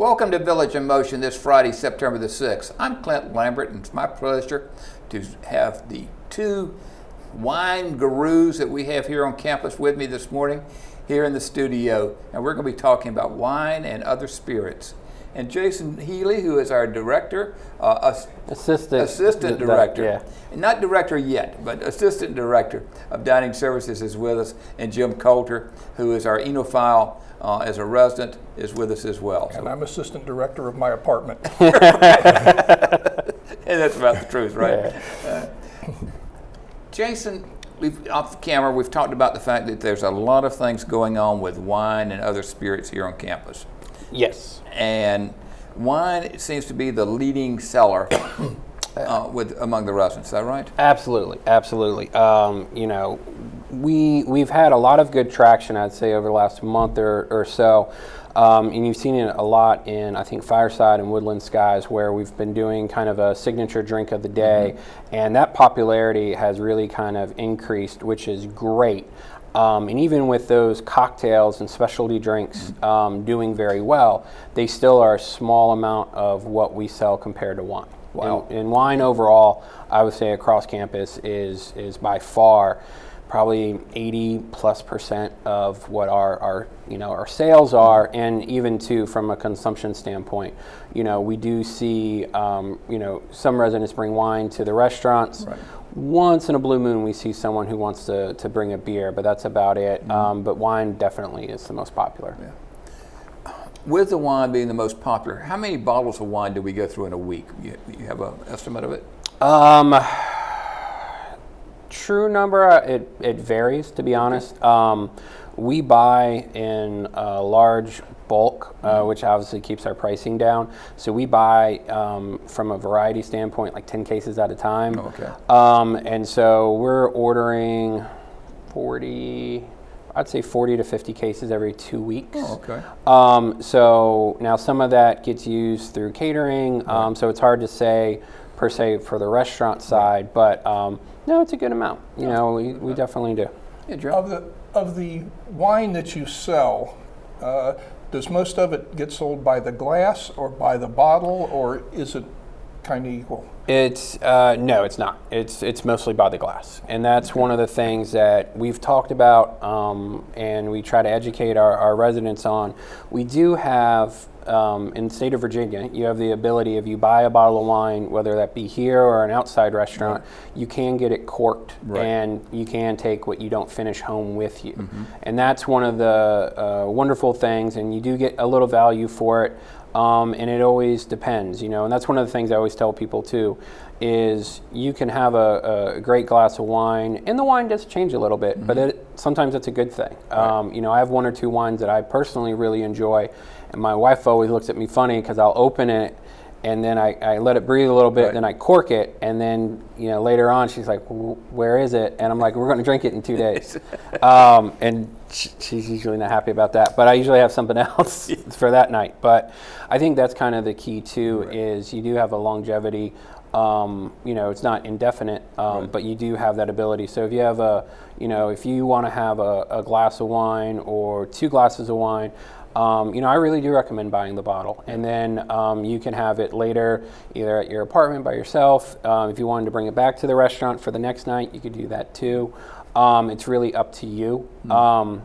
Welcome to Village in Motion this Friday, September the 6th. I'm Clint, Lambert, and it's my pleasure to have the two wine gurus that we have here on campus with me this morning here in the studio. And we're going to be talking about wine and other spirits. And Jason Healey, who is our director, assistant director, yeah. Not director yet, but assistant director of dining services is with us, and Jim Coulter, who is our enophile as a resident, is with us as well. And I'm assistant director of my apartment. And that's about the truth, right? Yeah. Jason, off the camera, we've talked about the fact that there's a lot of things going on with wine and other spirits here on campus. Yes. And wine seems to be the leading seller among the residents. Is that right? Absolutely. We've had a lot of good traction, I'd say, over the last month or so. And you've seen it a lot in, I think, Fireside and Woodland Skies, where we've been doing kind of a signature drink of the day. Mm-hmm. And that popularity has really kind of increased, which is great. And even with those cocktails and specialty drinks doing very well, they still are a small amount of what we sell compared to wine. Wow. And wine overall, I would say across campus is by far probably 80+% of what our sales are, and even too from a consumption standpoint. We do see some residents bring wine to the restaurants. Right. Once in a blue moon, we see someone who wants to bring a beer, but that's about it. Mm-hmm. But wine definitely is the most popular. Yeah. With the wine being the most popular, how many bottles of wine do we go through in a week? You have an estimate of it? True number, it varies, to be honest. We buy in a large bulk, which obviously keeps our pricing down. So we buy from a variety standpoint, like 10 cases at a time. Oh, okay. And so we're ordering 40 to 50 cases every 2 weeks. Oh, okay. So now some of that gets used through catering, right. So it's hard to say per se for the restaurant side, but no, it's a good amount. We definitely do. Yeah, Joe? Of the wine that you sell, does most of it get sold by the glass or by the bottle, or is it kind of equal? It's no, it's not. It's mostly by the glass, and that's one of the things that we've talked about, and we try to educate our residents on. We do have. In the state of Virginia, you have the ability, if you buy a bottle of wine, whether that be here or an outside restaurant, right. You can get it corked, right. And you can take what you don't finish home with you. Mm-hmm. And that's one of the wonderful things, and you do get a little value for it, and it always depends, and that's one of the things I always tell people too, is you can have a great glass of wine, and the wine does change a little bit, mm-hmm. but sometimes it's a good thing. Right. I have one or two wines that I personally really enjoy, and my wife always looks at me funny because I'll open it and then I let it breathe a little bit, right. Then I cork it, and then later on she's like, where is it? And I'm like, we're going to drink it in 2 days. And she's usually not happy about that, but I usually have something else for that night. But I think that's kind of the key too, right. Is you do have a longevity. It's not indefinite, right. But you do have that ability. So if you have if you want to have a glass of wine or 2 glasses of wine, I really do recommend buying the bottle, and then you can have it later, either at your apartment by yourself. If you wanted to bring it back to the restaurant for the next night, you could do that too. It's really up to you. So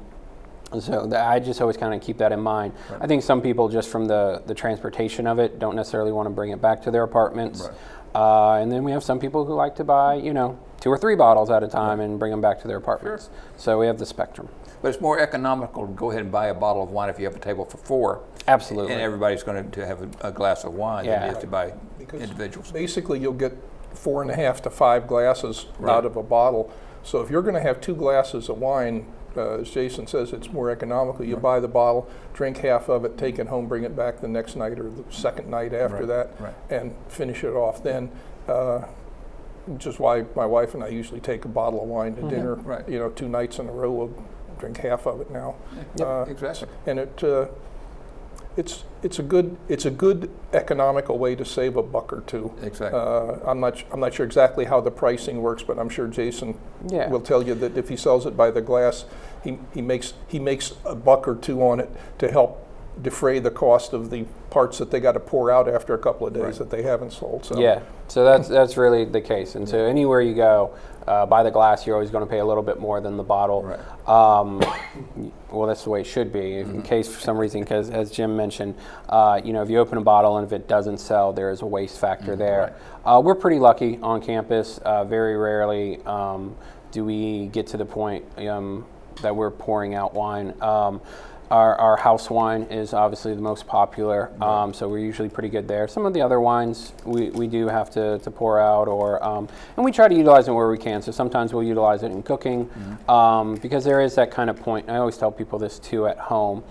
I just always kind of keep that in mind. Right. I think some people, just from the transportation of it, don't necessarily want to bring it back to their apartments. Right. And then we have some people who like to buy, 2 or 3 bottles at a time, right. And bring them back to their apartments. Sure. So we have the spectrum. But it's more economical to go ahead and buy a bottle of wine if you have a table for 4. Absolutely. And everybody's going to have a glass of wine, yeah. Than it is to buy because individuals. Basically, you'll get 4.5 to 5 glasses, right. Out of a bottle. So if you're going to have 2 glasses of wine, as Jason says, it's more economical. You right. Buy the bottle, drink half of it, take it home, bring it back the next night or the second night after right. that, right. And finish it off then. Which is why my wife and I usually take a bottle of wine to mm-hmm. dinner. Right. 2 nights in a row. We'll drink half of it now. Yep, exactly. And it's a good economical way to save a buck or two. Exactly. I'm not sure exactly how the pricing works, but I'm sure Jason yeah. will tell you that if he sells it by the glass, he makes a buck or two on it to help defray the cost of the parts that they got to pour out after a couple of days that they haven't sold. So. Yeah, so that's really the case. And so anywhere you go, buy the glass, you're always going to pay a little bit more than the bottle. Right. Well, that's the way it should be. In case for some reason, because as Jim mentioned, if you open a bottle and if it doesn't sell, there is a waste factor there. Right. We're pretty lucky on campus. Very rarely do we get to the point that we're pouring out wine. Our house wine is obviously the most popular, so we're usually pretty good there. Some of the other wines we do have to pour out, and we try to utilize it where we can. So sometimes we'll utilize it in cooking, because there is that kind of point. I always tell people this too at home.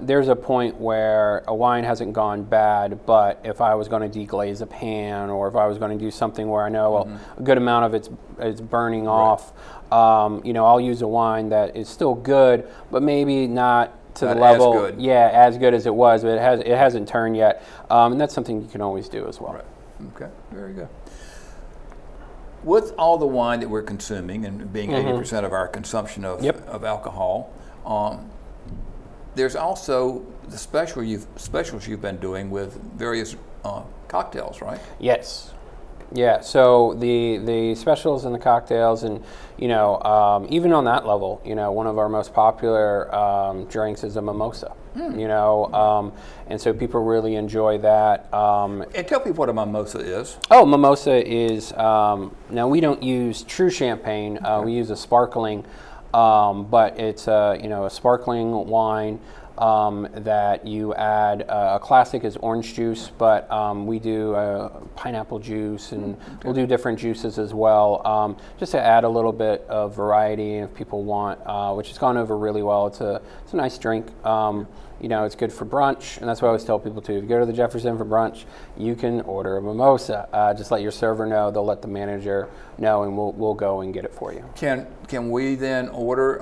There's a point where a wine hasn't gone bad, but if I was going to deglaze a pan, or if I was going to do something where I know a good amount of it's burning off, I'll use a wine that is still good, but maybe not to the level, as good. Yeah, as good as it was, but it hasn't turned yet, and that's something you can always do as well. Right. Okay. Very good. With all the wine that we're consuming and being 80% of our consumption of alcohol, there's also the specials you've been doing with various cocktails, right? Yes. Yeah, so the specials and the cocktails, and even on that level, one of our most popular drinks is a mimosa. And so people really enjoy that. And tell people what a mimosa is. Oh, mimosa is now we don't use true champagne. We use a sparkling, but it's a sparkling wine. That you add, a classic is orange juice, but we do pineapple juice, and we'll do different juices as well, just to add a little bit of variety if people want, which has gone over really well. It's a nice drink. It's good for brunch, and that's what I always tell people too. If you go to the Jefferson for brunch, you can order a mimosa. Just let your server know. They'll let the manager know, and we'll go and get it for you. Can we then order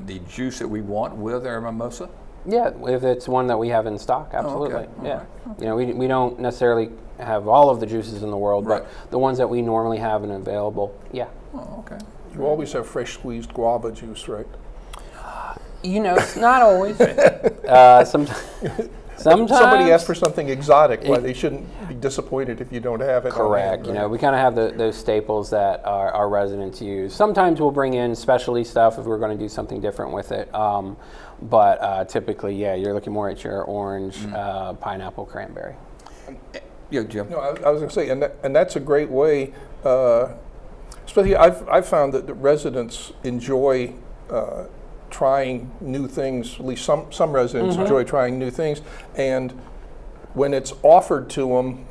the juice that we want with our mimosa? Yeah, if it's one that we have in stock, absolutely. Okay. Yeah, Right. Okay. We don't necessarily have all of the juices in the world, Right. but the ones that we normally have and available, yeah. Oh, okay. You always have fresh squeezed guava juice, right? It's not always. Sometimes. Somebody asks for something exotic, why they shouldn't be disappointed if you don't have it. Correct. On hand, right? We kind of have those staples that our residents use. Sometimes we'll bring in specialty stuff if we're going to do something different with it. But typically, you're looking more at your orange, pineapple, cranberry. Yeah, Jim. No, I was going to say, and that's a great way. Especially, I've found that the residents enjoy trying new things. At least some residents enjoy trying new things, and when it's offered to them,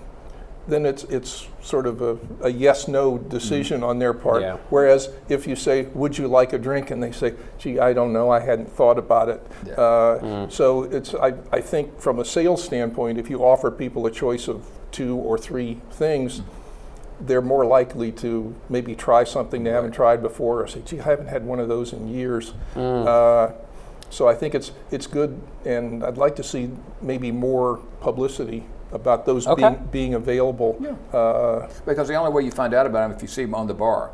then it's sort of a yes/no decision on their part. Yeah. Whereas if you say, "Would you like a drink?" and they say, "Gee, I don't know. I hadn't thought about it." Yeah. So I think from a sales standpoint, if you offer people a choice of 2 or 3 things, they're more likely to maybe try something they haven't tried before, or say, "Gee, I haven't had one of those in years." So I think it's good, and I'd like to see maybe more publicity about those being available. Yeah. Because the only way you find out about them if you see them on the bar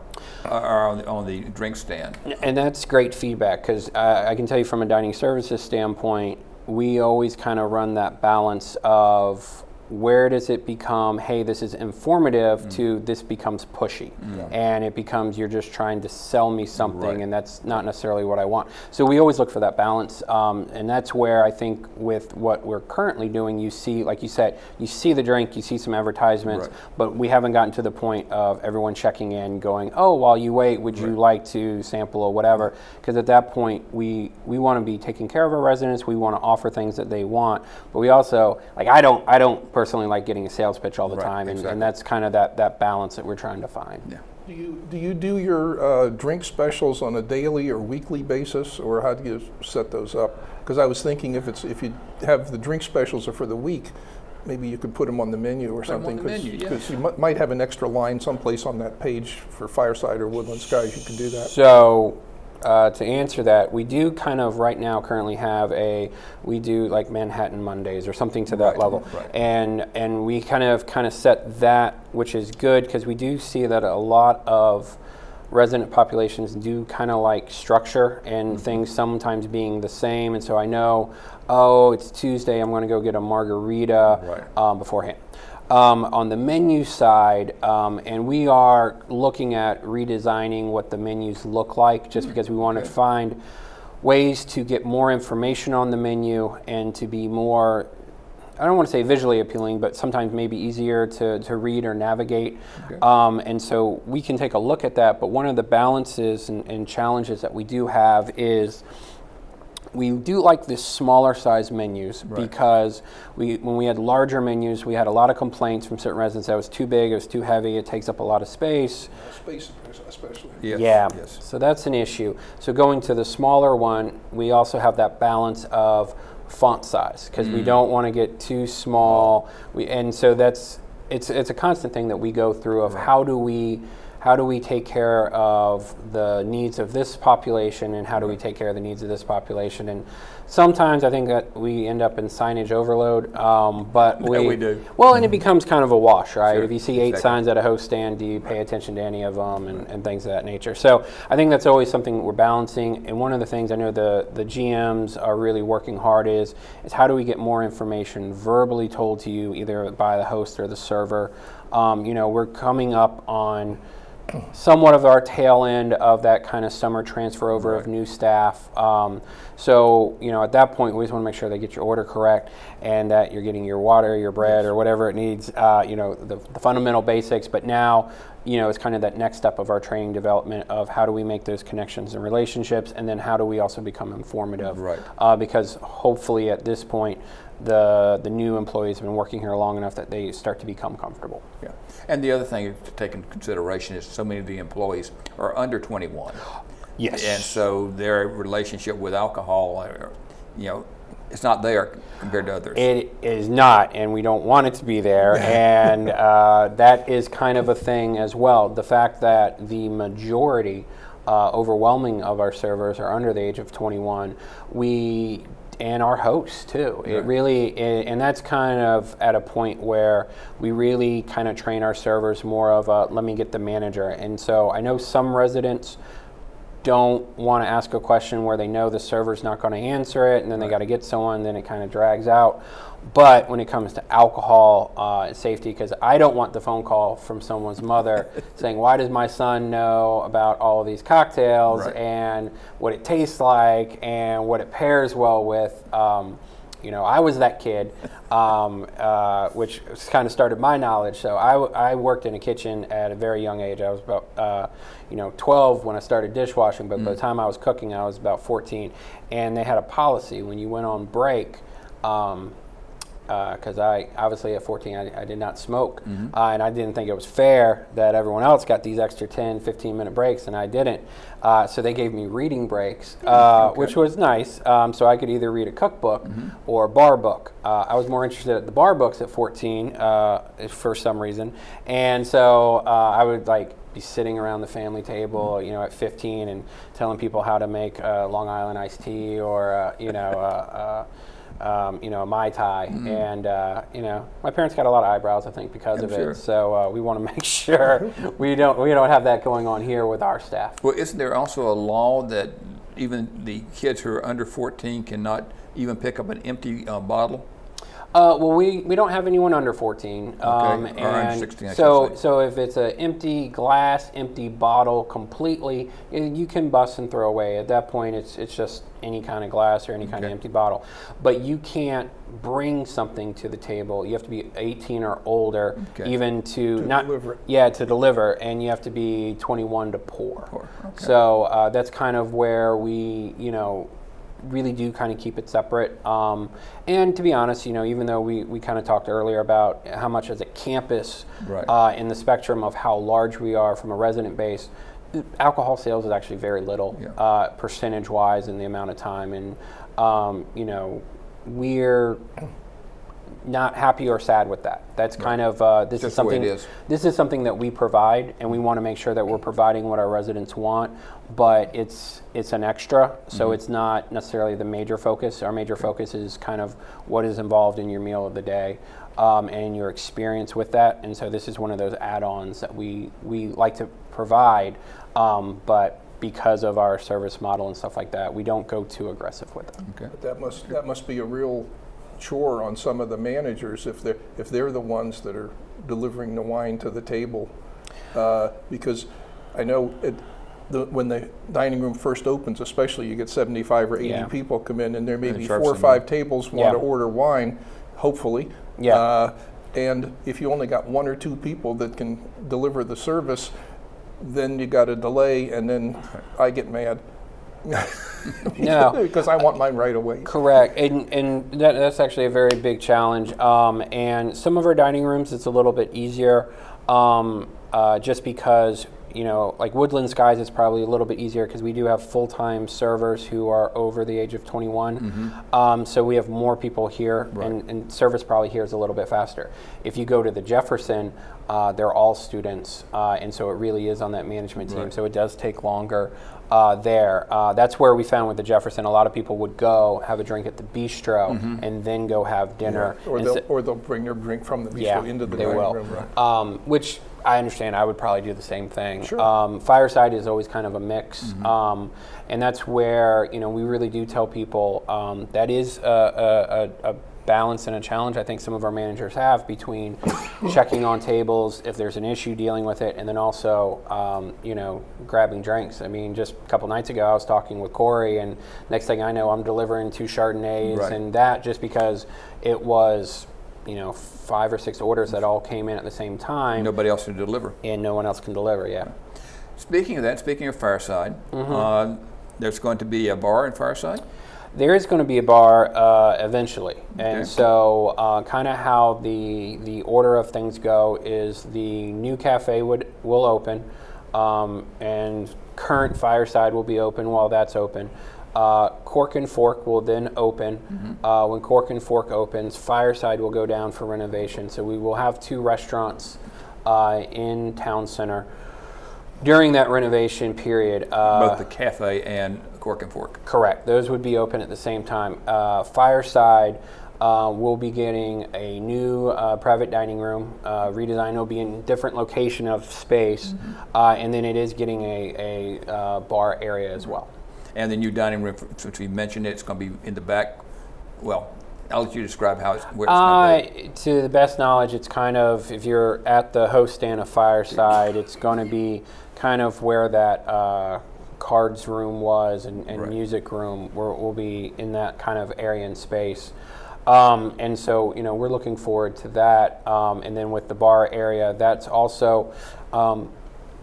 or on the drink stand. And that's great feedback, because I can tell you from a dining services standpoint, we always kind of run that balance of where does it become, hey, this is informative, to this becomes pushy. And it becomes you're just trying to sell me something, and that's not necessarily what I want. So we always look for that balance. And that's where I think with what we're currently doing, you see, like you said, you see the drink, you see some advertisements, but we haven't gotten to the point of everyone checking in going, oh, while you wait, would you like to sample or whatever? Because at that point, we want to be taking care of our residents. We want to offer things that they want. But we also, like, I don't personally like getting a sales pitch all the time, and that's kind of that balance that we're trying to find. Yeah. Do you do your drink specials on a daily or weekly basis, or how do you set those up? Because I was thinking if you have the drink specials are for the week, maybe you could put them on the menu or something, because you might have an extra line someplace on that page for Fireside or Woodland Skies. You can do that. So to answer that, we do kind of right now currently have we do like Manhattan Mondays or something to that level, and we kind of set that, which is good, because we do see that a lot of resident populations do kind of like structure and things sometimes being the same. And so I know, oh, it's Tuesday, I'm going to go get a margarita beforehand. On the menu side, and we are looking at redesigning what the menus look like, just because we want to find ways to get more information on the menu and to be more, I don't want to say visually appealing, but sometimes maybe easier to read or navigate. And so we can take a look at that. But one of the balances and challenges that we do have is we do like the smaller size menus, because when we had larger menus, we had a lot of complaints from certain residents that it was too big, it was too heavy, it takes up a lot of space. Space especially. Yes. So that's an issue. So going to the smaller one, we also have that balance of font size, because we don't want to get too small. And so it's a constant thing that we go through of how do we take care of the needs of this population, and how do we take care of the needs of this population? And sometimes I think that we end up in signage overload, but we do. Well, and it becomes kind of a wash, right? Sure. If you see 8 signs at a host stand, do you pay attention to any of them, and things of that nature? So I think that's always something we're balancing. And one of the things I know the GMs are really working hard is how do we get more information verbally told to you, either by the host or the server. We're coming up on somewhat of our tail end of that kind of summer transfer over of new staff. So at that point, we always want to make sure they get your order correct, and that you're getting your water, your bread, or whatever it needs, the fundamental basics. But now, it's kind of that next step of our training development of how do we make those connections and relationships, and then how do we also become informative. Because hopefully at this point, the new employees have been working here long enough that they start to become comfortable. Yeah. And the other thing to take into consideration is so many of the employees are under 21. Yes. And so their relationship with alcohol, it's not there compared to others. It is not, and we don't want it to be there. And that is kind of a thing as well. The fact that the majority, overwhelming of our servers are under the age of 21, and our hosts too. It really, and that's kind of at a point where we really kind of train our servers more of a, let me get the manager. And so I know some residents don't want to ask a question where they know the server's not going to answer it, and then they got to get someone, then it kind of drags out. But when it comes to alcohol and safety, because I don't want the phone call from someone's mother saying, why does my son know about all of these cocktails and what it tastes like and what it pairs well with? I was that kid, which kind of started my knowledge. So I worked in a kitchen at a very young age. I was about 12 when I started dishwashing, but by the time I was cooking, I was about 14. And they had a policy when you went on break, because I obviously at 14 I did not smoke, and I didn't think it was fair that everyone else got these extra 10, 15-minute breaks and I didn't. So they gave me reading breaks, which was nice. So I could either read a cookbook or a bar book. I was more interested at the bar books at 14 for some reason, and so I would be sitting around the family table, at 15 and telling people how to make Long Island iced tea or a Mai Tai, and my parents got a lot of eyebrows, I think, because of it. So we want to make sure we don't have that going on here with our staff. Well, isn't there also a law that even the kids who are under 14 cannot even pick up an empty bottle? Well, we don't have anyone under 14. Or under 16, so if it's an empty glass, empty bottle completely, you can bust and throw away. At that point, it's just any kind of glass or any kind of empty bottle. But you can't bring something to the table. You have to be 18 or older, even to not deliver it. Yeah, to deliver, and you have to be 21 to pour. So that's kind of where we, really do kind of keep it separate. And to be honest, even though we kind of talked earlier about how much as a campus in the spectrum of how large we are from a resident base, alcohol sales is actually very little percentage-wise in the amount of time. And, we're not happy or sad with that. That's kind of this is something. This is something that we provide, and we want to make sure that we're providing what our residents want. But it's an extra, so it's not necessarily the major focus. Our major focus is kind of what is involved in your meal of the day, and your experience with that. And so this is one of those add-ons that we like to provide, But because of our service model and stuff like that, we don't go too aggressive with it. Okay. But that must be a real chore on some of the managers if they're the ones that are delivering the wine to the table, because I know when the dining room first opens, especially, you get 75 or 80 people come in, and there may be 4 or 5 tables want to order wine, hopefully. And if you only got 1 or 2 people that can deliver the service, then you got a delay, and then I get mad. Because I want mine right away. Correct, and that's actually a very big challenge. And some of our dining rooms, it's a little bit easier, just because, you know, like Woodland Skies is probably a little bit easier because we do have full-time servers who are over the age of 21. So we have more people here, and service probably here is a little bit faster. If you go to the Jefferson, they're all students, and so it really is on that management team. So it does take longer there. That's where we found with the Jefferson, a lot of people would go have a drink at the bistro and then go have dinner. Or they'll bring their drink from the bistro into the dining room. Which I understand. I would probably do the same thing. Sure. Fireside is always kind of a mix, and that's where, you know, we really do tell people that is a balance and a challenge I think some of our managers have between checking on tables if there's an issue, dealing with it, and then also you know, grabbing drinks. I mean, just a couple nights ago I was talking with Corey, and next thing I know I'm delivering 2 Chardonnays, and that just because it was, you know, 5 or 6 orders that all came in at the same time. Nobody else can deliver. And no one else can deliver, Speaking of that, speaking of Fireside, there's going to be a bar in Fireside? There is going to be a bar eventually, and so kind of how the order of things go is the new cafe will open, and current Fireside will be open while that's open. Cork and Fork will then open. When Cork and Fork opens, Fireside will go down for renovation. So we will have 2 restaurants in Town Center during that renovation period. Both the cafe and Cork and Fork. Correct. Those would be open at the same time. Fireside will be getting a new private dining room. Redesign will be in different location of space, and then it is getting a bar area as well. And the new dining room, since we mentioned it, it's going to be in the back. Well, I'll let you describe where it's going to be. To the best knowledge, it's kind of, if you're at the host stand of Fireside, it's going to be kind of where that cards room was and music room. We'll be in that kind of area and space. And so, you know, we're looking forward to that. And then with the bar area, that's also,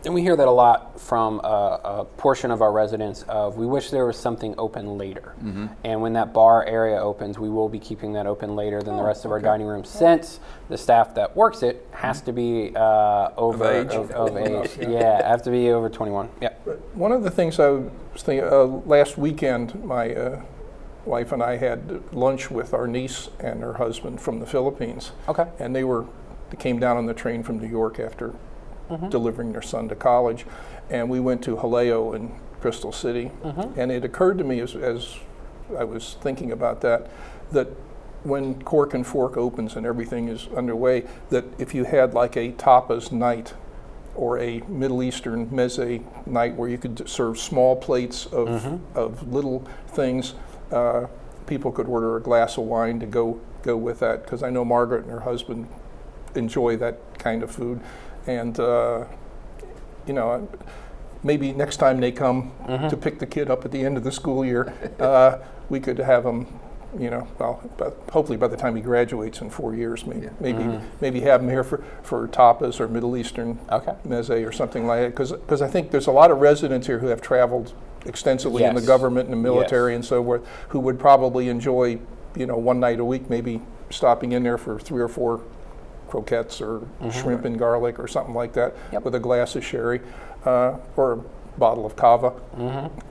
and we hear that a lot from a portion of our residents of, we wish there was something open later. And when that bar area opens, we will be keeping that open later than the rest of our dining room, since the staff that works it has to be over age. Have to be over 21. But one of the things I was thinking, last weekend, my wife and I had lunch with our niece and her husband from the Philippines. And they came down on the train from New York after delivering their son to college, and we went to Healey in Crystal City. And it occurred to me as I was thinking about that when Cork and Fork opens and everything is underway, that if you had like a tapas night or a Middle Eastern meze night where you could serve small plates of little things, people could order a glass of wine to go with that, because I know Margaret and her husband enjoy that kind of food. And, you know, maybe next time they come to pick the kid up at the end of the school year, we could have them, you know, well, but hopefully by the time he graduates in 4 years, maybe have him here for tapas or Middle Eastern meze or something like that. Because I think there's a lot of residents here who have traveled extensively in the government and the military and so forth, who would probably enjoy, you know, one night a week, maybe stopping in there for 3 or 4 croquettes or shrimp and garlic or something like that, with a glass of sherry or a bottle of cava,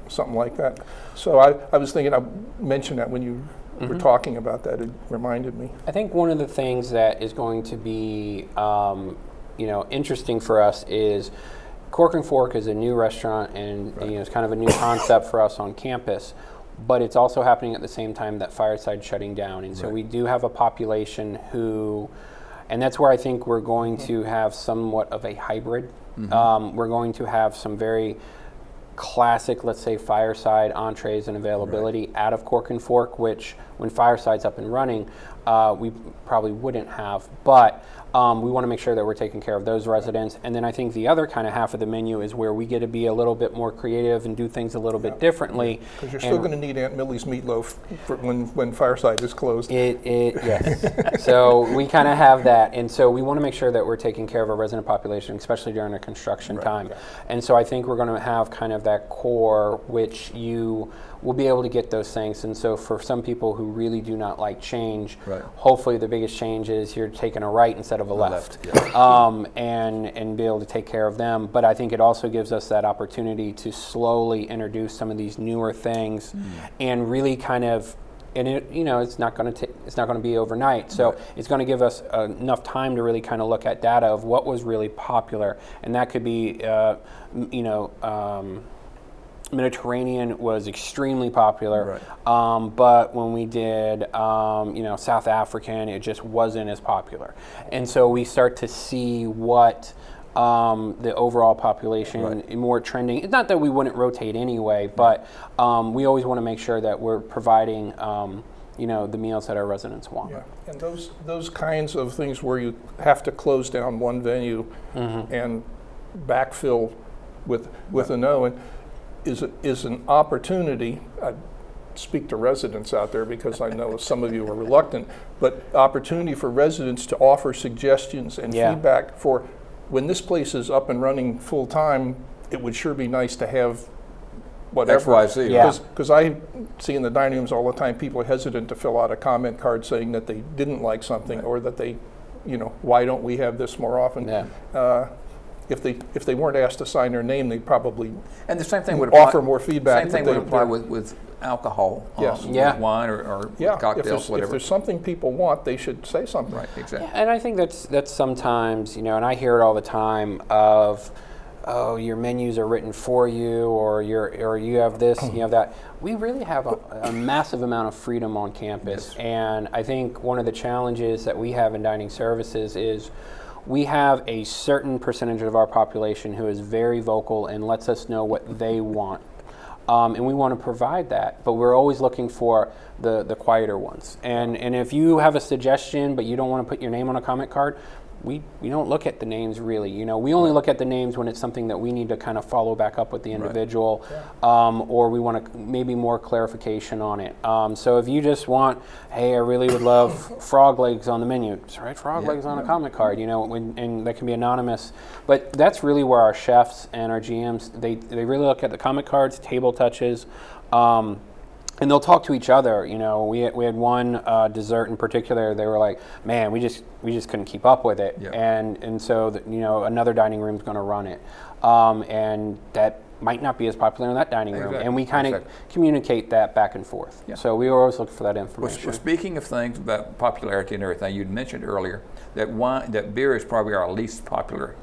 something like that. So I was thinking, I mentioned that when you were talking about that, it reminded me. I think one of the things that is going to be you know, interesting for us is Cork and Fork is a new restaurant, and you know, it's kind of a new concept for us on campus. But it's also happening at the same time that Fireside's shutting down, and so we do have a population who. And that's where I think we're going to have somewhat of a hybrid We're going to have some very classic, let's say, fireside entrees and availability out of Cork and Fork, which when fireside's up and running, we probably wouldn't have. But we want to make sure that we're taking care of those residents. And then I think the other kind of half of the menu is where we get to be a little bit more creative and do things a little bit differently. Because you're still going to need Aunt Millie's meatloaf for when fireside is closed. Yes. So we kind of have that. And so we want to make sure that we're taking care of our resident population, especially during the construction time. And so I think we're going to have kind of that core, which you will be able to get those things. And so for some people who really do not like change, hopefully the biggest change is you're taking a right instead of a left. And be able to take care of them. But I think it also gives us that opportunity to slowly introduce some of these newer things and really kind of, and it, it's not going to be overnight. So it's going to give us enough time to really kind of look at data of what was really popular, and that could be, Mediterranean was extremely popular, but when we did, South African, it just wasn't as popular. And so we start to see what the overall population more trending. It's not that we wouldn't rotate anyway, but we always want to make sure that we're providing, the meals that our residents want. Yeah, and those kinds of things where you have to close down one venue and backfill with a no, and is an opportunity. I speak to residents out there because I know some of you are reluctant, but opportunity for residents to offer suggestions and feedback for when this place is up and running full time. It would sure be nice to have whatever. XYZ. Because I see in the dining rooms all the time people are hesitant to fill out a comment card saying that they didn't like something or that they, why don't we have this more often? If they weren't asked to sign their name, they'd probably and the same thing would offer more feedback. Same thing would apply with alcohol, with wine or with cocktails, whatever. If there's something people want, they should say something. Right, exactly. And I think that's sometimes, and I hear it all the time of, oh, your menus are written for you, or you have this, you have that. We really have a massive amount of freedom on campus, and I think one of the challenges that we have in dining services is we have a certain percentage of our population who is very vocal and lets us know what they want. And we want to provide that, but we're always looking for the quieter ones. And if you have a suggestion, but you don't want to put your name on a comment card, we don't look at the names really. We only look at the names when it's something that we need to kind of follow back up with the individual, or we want maybe more clarification on it. So if you just want, hey, I really would love frog legs on the menu, just write frog legs on a comment card, and that can be anonymous. But that's really where our chefs and our GMs, they really look at the comment cards, table touches, and they'll talk to each other. We had one dessert in particular. They were like, "Man, we just couldn't keep up with it," and so another dining room's going to run it, and that might not be as popular in that dining room, and we kind of communicate that back and forth. So we always look for that information. Well, speaking of things about popularity and everything, you'd mentioned earlier that beer is probably our least popular.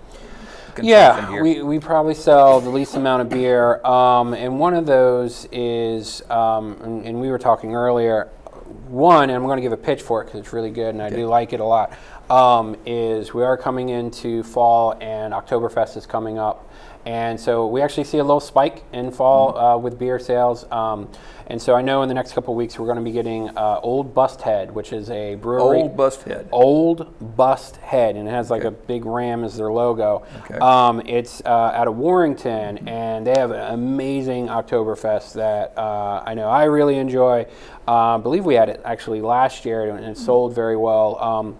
Yeah, we probably sell the least amount of beer, and one of those is, and we were talking earlier, one, and I'm going to give a pitch for it because it's really good and I do like it a lot, is we are coming into fall and Oktoberfest is coming up. And so we actually see a little spike in fall with beer sales. And so I know in the next couple of weeks we're going to be getting Old Bust Head, which is a brewery. Old Bust Head. Old Bust Head, and it has like a big ram as their logo. It's out of Warrington, and they have an amazing Oktoberfest that I know I really enjoy. I believe we had it actually last year, and it sold very well.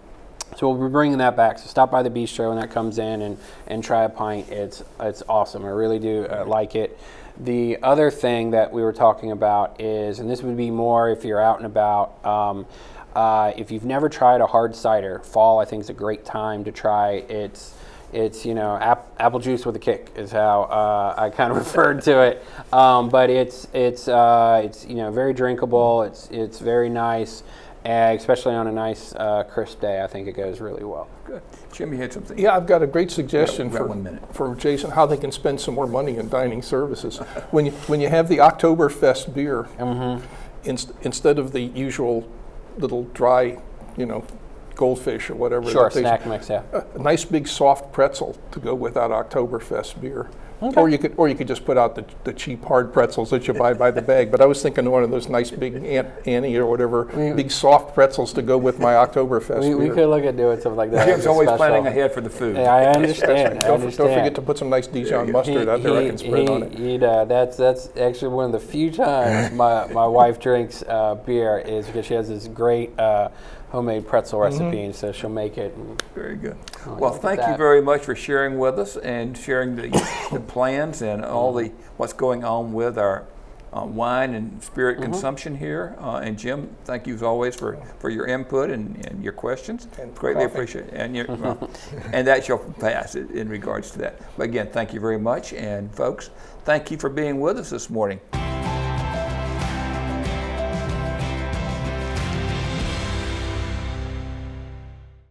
So we'll be bringing that back. So stop by the bistro when that comes in and try a pint. It's awesome. I really do like it. The other thing that we were talking about is, and this would be more if you're out and about, if you've never tried a hard cider, fall I think is a great time to try. It's apple juice with a kick is how I kind of referred to it. But it's very drinkable. It's very nice. Especially on a nice crisp day, I think it goes really well. Good. Jim, you had something? Yeah, I've got a great suggestion for Jason, how they can spend some more money in dining services. When you have the Oktoberfest beer, instead of the usual little dry, goldfish or whatever. Sure, that they- snack mix, yeah. A nice big soft pretzel to go with that Oktoberfest beer. Okay. Or you could just put out the cheap hard pretzels that you buy by the bag. But I was thinking one of those nice big Annie or whatever, big soft pretzels to go with my Oktoberfest beer. We could look at doing something like that. Jim's always Special. planning ahead for the food. Yeah, I understand. I Don't understand. forget to put some nice Dijon mustard out there I can spread on it. That's actually one of the few times my wife drinks beer is because she has this great homemade pretzel recipe, and so she'll make it. Very good. I'll Well, look at thank you that. very much for sharing with us and sharing the plans and all the what's going on with our wine and spirit consumption here. And Jim, thank you as always for your input and your questions. And for Greatly coffee. appreciate it. And, and that shall pass in regards to that. But again, thank you very much. And folks, thank you for being with us this morning.